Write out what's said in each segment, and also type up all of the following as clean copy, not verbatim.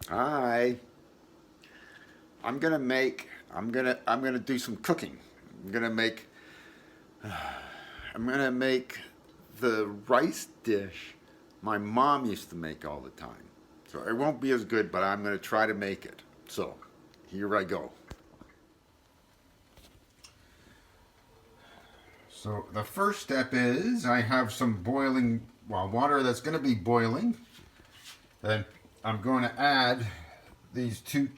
Hi. I'm gonna do some cooking. I'm gonna make I'm gonna make the rice dish my mom used to make all the time. So it won't be as good, but I'm gonna try to make it. So here I go. So the first step is I have some boiling water that's gonna be boiling. Then I'm going to add these two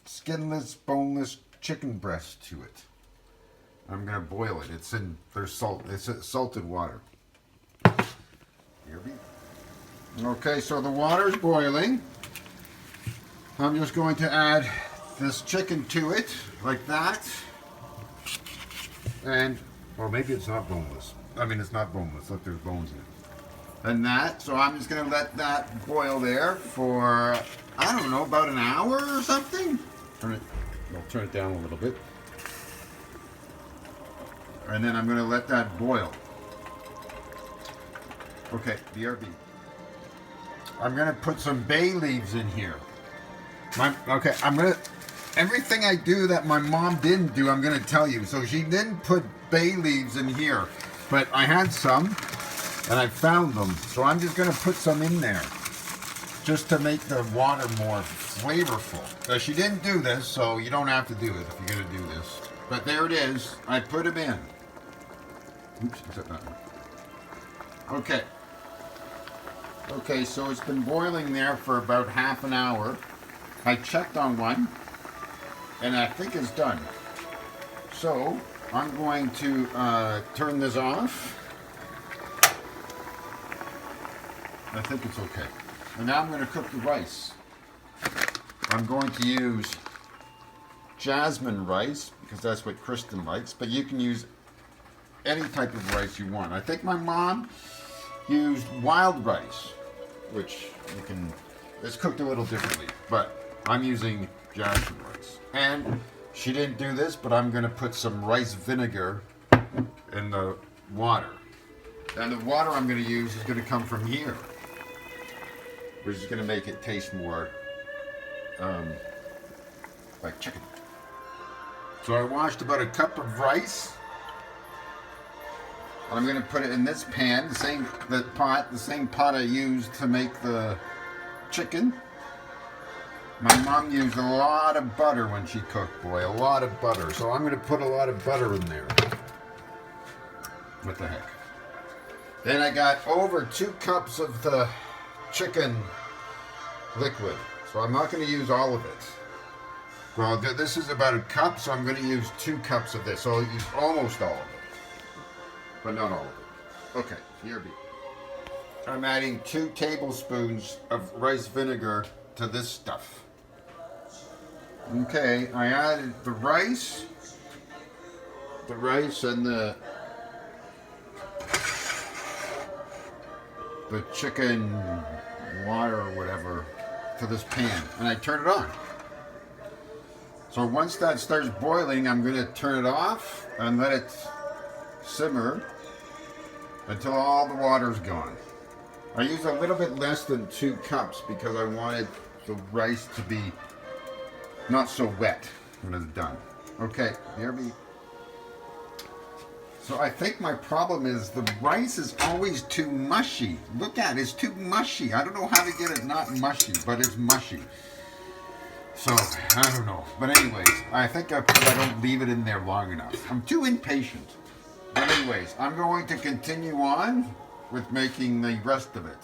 skinless, boneless chicken breasts to it. I'm gonna boil it. There's salt. It's salted water. Here we. Okay, so the water's boiling. I'm just going to add this chicken to it, like that. And, or maybe it's not boneless. I mean, it's not boneless. Look, there's bones in it. And that. So I'm just gonna let that boil there for, I don't know, about an hour or something. I'll turn it down a little bit. And then I'm going to let that boil. Okay, BRB. I'm going to put some bay leaves in here. Everything I do that my mom didn't do, I'm going to tell you. So she didn't put bay leaves in here, but I had some, and I found them. So I'm just going to put some in there, just to make the water more flavorful. She didn't do this, so you don't have to do it if you're going to do this. But there it is. I put them in. Oops, is that not one? Okay. Okay, so it's been boiling there for about half an hour. I checked on one, and I think it's done. So I'm going to turn this off. I think it's okay. And now I'm going to cook the rice. I'm going to use jasmine rice because that's what Kristen likes, but you can use any type of rice you want. I think my mom used wild rice, which it's cooked a little differently, but I'm using jasmine rice. And she didn't do this, but I'm going to put some rice vinegar in the water. And the water I'm going to use is going to come from here, which is going to make it taste more like chicken. So I washed about a cup of rice. I'm going to put it in this pan, the same pot I used to make the chicken. My mom used a lot of butter when she cooked, boy, a lot of butter. So I'm going to put a lot of butter in there. What the heck? Then I got over 2 cups of the chicken liquid. So I'm not going to use all of it. Well, this is about a cup, so I'm going to use 2 cups of this. So I'll use almost all of it. But not all of it. Okay, here be. I'm adding 2 tablespoons of rice vinegar to this stuff. Okay, I added the rice and the chicken water or whatever to this pan, and I turn it on. So once that starts boiling, I'm going to turn it off and let it simmer until all the water's gone. I used a little bit less than 2 cups because I wanted the rice to be not so wet when it's done. Okay, here we. So I think my problem is the rice is always too mushy. Look at it, it's too mushy. I don't know how to get it not mushy, but it's mushy. So, I don't know. But anyways, I think I don't leave it in there long enough. I'm too impatient. But anyways, I'm going to continue on with making the rest of it.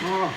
Oh.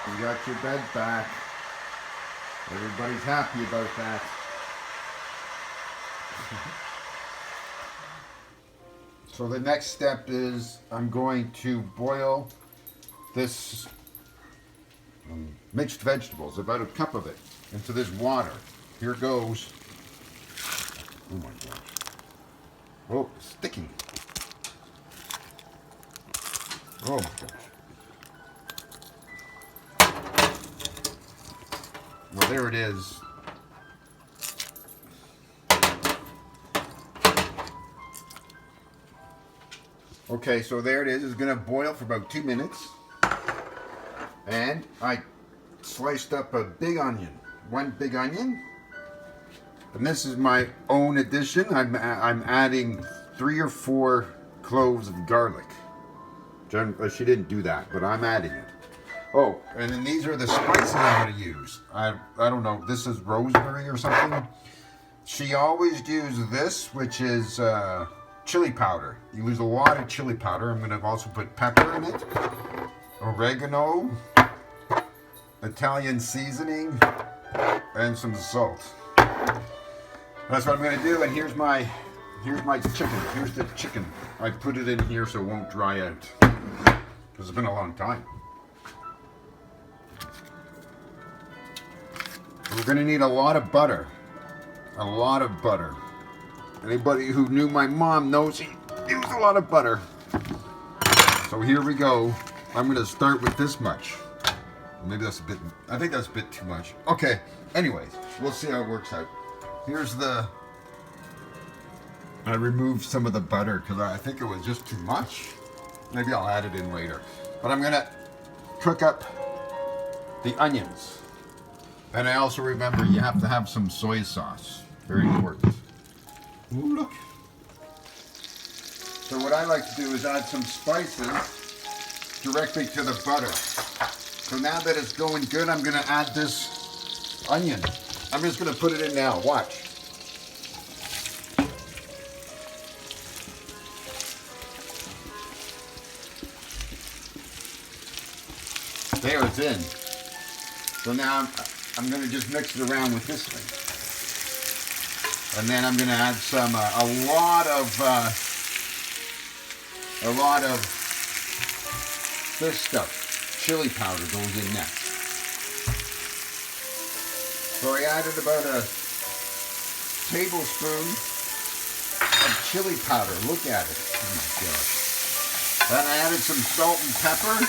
You got your bed back. Everybody's happy about that. So the next step is I'm going to boil this mixed vegetables, about a cup of it, into this water. Here goes. Oh my gosh. Oh, sticky. Oh my gosh. Well, there it is. Okay, so there it is. It's going to boil for about 2 minutes. And I sliced up a big onion. One big onion. And this is my own addition. I'm adding 3 or 4 cloves of garlic. She didn't do that, but I'm adding it. Oh, and then these are the spices I'm going to use. I don't know, this is rosemary or something. She always uses this, which is chili powder. You use a lot of chili powder. I'm going to also put pepper in it, oregano, Italian seasoning, and some salt. That's what I'm going to do, and here's my chicken. Here's the chicken. I put it in here so it won't dry out, because it's been a long time. We're going to need a lot of butter. A lot of butter. Anybody who knew my mom knows she used a lot of butter. So here we go. I'm going to start with this much. Maybe that's a bit, I think that's a bit too much. Okay, anyways, we'll see how it works out. Here's the, I removed some of the butter because I think it was just too much. Maybe I'll add it in later. But I'm going to cook up the onions. And I also remember you have to have some soy sauce. Very important. Ooh, look. So what I like to do is add some spices directly to the butter. So now that it's going good, I'm going to add this onion. I'm just going to put it in now. Watch. There, it's in. So now I'm going to just mix it around with this thing. And then I'm going to add some, a lot of this stuff. Chili powder goes in next. So I added about a tablespoon of chili powder. Look at it. Oh my gosh. Then I added some salt and pepper.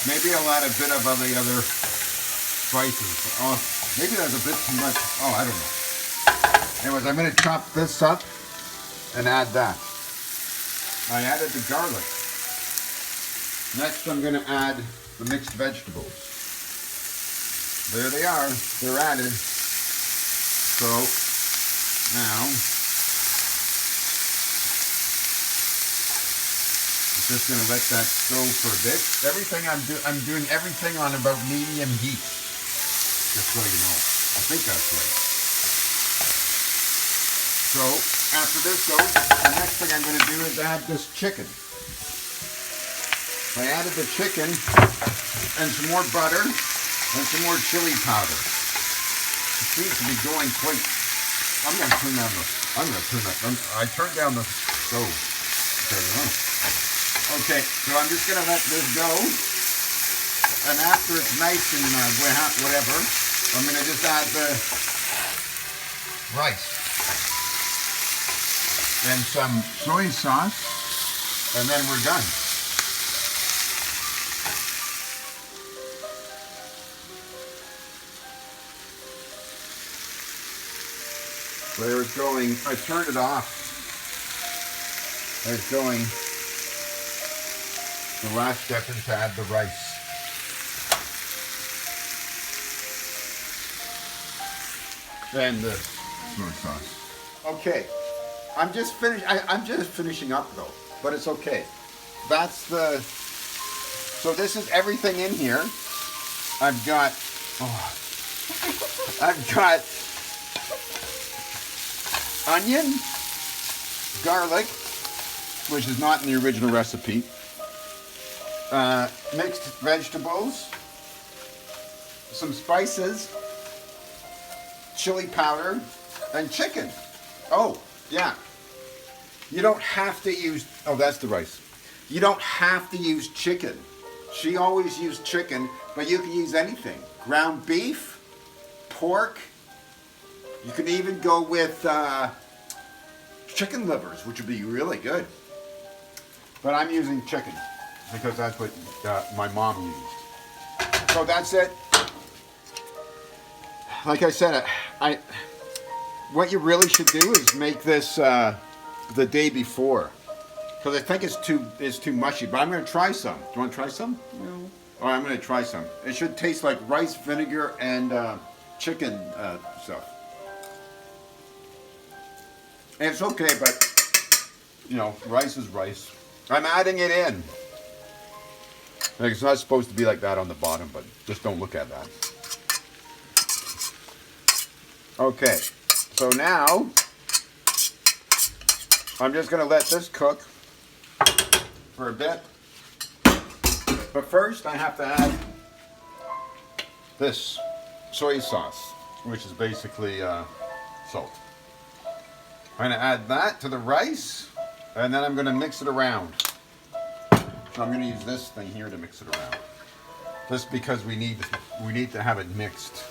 Maybe I'll add a bit of all the other spices. Oh, maybe that's a bit too much. Oh, I don't know. Anyways, I'm going to chop this up and add that. I added the garlic. Next, I'm going to add the mixed vegetables. There they are. They're added. So, now, I'm just going to let that go for a bit. Everything I'm doing everything on about medium heat. Just so you know. I think that's right. So, after this goes, the next thing I'm going to do is add this chicken. I added the chicken. and some more butter, and some more chili powder. It seems to be going quite. I'm going to turn down the. I turned down the stove. Okay, so I'm just going to let this go. And after it's nice and whatever, I'm going to just add the rice and some soy sauce, and then we're done. There it's going. I turned it off. It's going. The last step is to add the rice. And the soy sauce. Okay, I'm just finishing up though, but it's okay. That's the. So this is everything in here. I've got onion, garlic, which is not in the original recipe. Mixed vegetables, some spices, chili powder, and chicken. Oh, yeah. You don't have to use, oh, that's the rice. You don't have to use chicken. She always used chicken, but you can use anything. Ground beef, pork. You can even go with chicken livers, which would be really good. But I'm using chicken because that's what my mom used. So that's it. Like I said, what you really should do is make this the day before, because I think it's too mushy. But I'm going to try some. Do you want to try some? No. All right, I'm going to try some. It should taste like rice, vinegar, and chicken stuff. And it's okay, but you know, rice is rice. I'm adding it in. Like, it's not supposed to be like that on the bottom, but just don't look at that. Okay, so now I'm just going to let this cook for a bit. But first I have to add this soy sauce, which is basically salt. I'm going to add that to the rice, and then I'm going to mix it around. So I'm going to use this thing here to mix it around. Just because we need to have it mixed.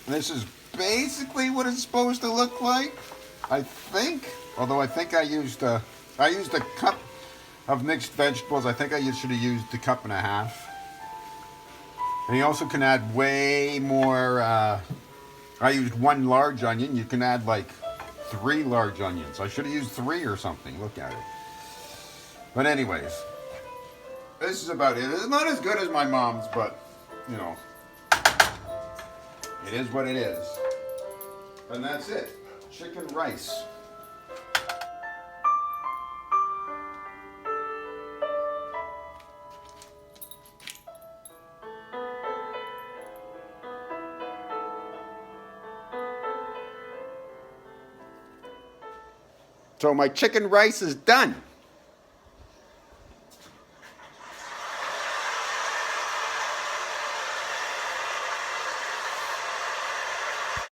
This is basically what it's supposed to look like, I think. Although I think I used a cup of mixed vegetables. I think I should have used a cup and a half. And you also can add way more. I used 1 large onion. You can add like 3 large onions. I should have used 3 or something. Look at it. But anyways, this is about it. It's not as good as my mom's, but you know. It is what it is. And that's it. Chicken rice. So my chicken rice is done.